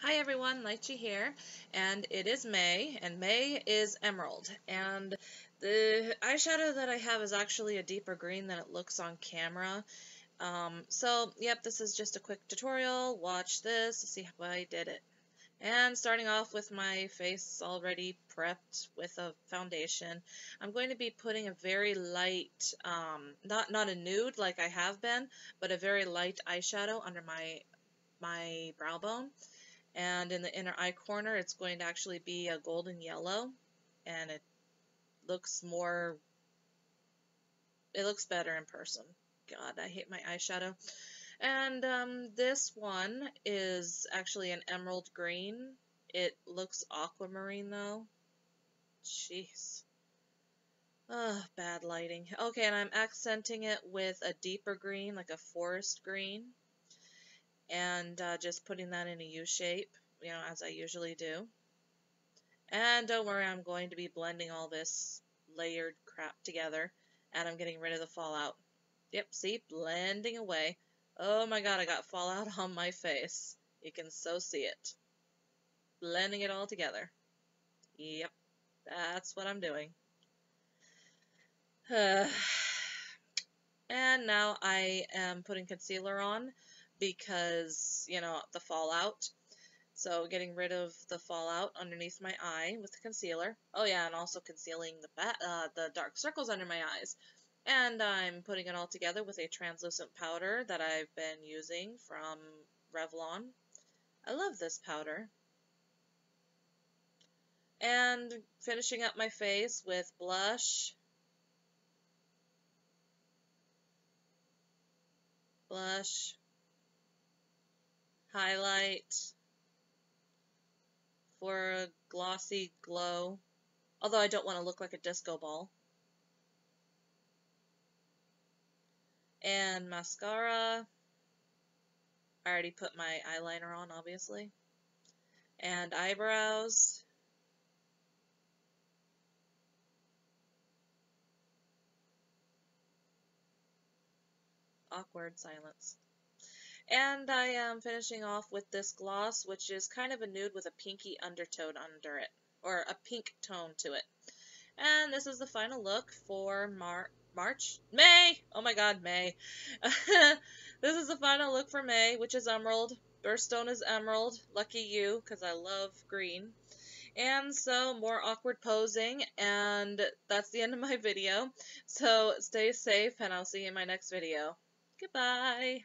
Hi everyone, Lychee here, and it is May, and May is Emerald, and the eyeshadow that I have is actually a deeper green than it looks on camera. Yep, this is just a quick tutorial. Watch this to see how I did it. And starting off with my face already prepped with a foundation, I'm going to be putting a very light, not a nude like I have been, but a very light eyeshadow under my brow bone. And in the inner eye corner, it's going to actually be a golden yellow, and it looks better in person. God, I hate my eyeshadow. And this one is actually an emerald green. It looks aquamarine though. Jeez. Ugh, bad lighting. Okay, and I'm accenting it with a deeper green, like a forest green. And just putting that in a U shape, as I usually do. And don't worry, I'm going to be blending all this layered crap together, and I'm getting rid of the fallout. Yep, see, blending away. Oh my god, I got fallout on my face. You can so see it. Blending it all together. Yep, that's what I'm doing. And now I am putting concealer on because, the fallout. So getting rid of the fallout underneath my eye with the concealer. Oh yeah, and also concealing the dark circles under my eyes. And I'm putting it all together with a translucent powder that I've been using from Revlon. I love this powder. And finishing up my face with blush. Blush. Highlight. For a glossy glow. Although I don't want to look like a disco ball. And mascara. I already put my eyeliner on, obviously. And eyebrows. Awkward silence. And I am finishing off with this gloss, which is kind of a nude with a pinky undertone under it, or a pink tone to it. And this is the final look for May! Oh my god, May. This is the final look for May, which is emerald. Birthstone is emerald. Lucky you, because I love green. And so, more awkward posing, and that's the end of my video. So, stay safe, and I'll see you in my next video. Goodbye!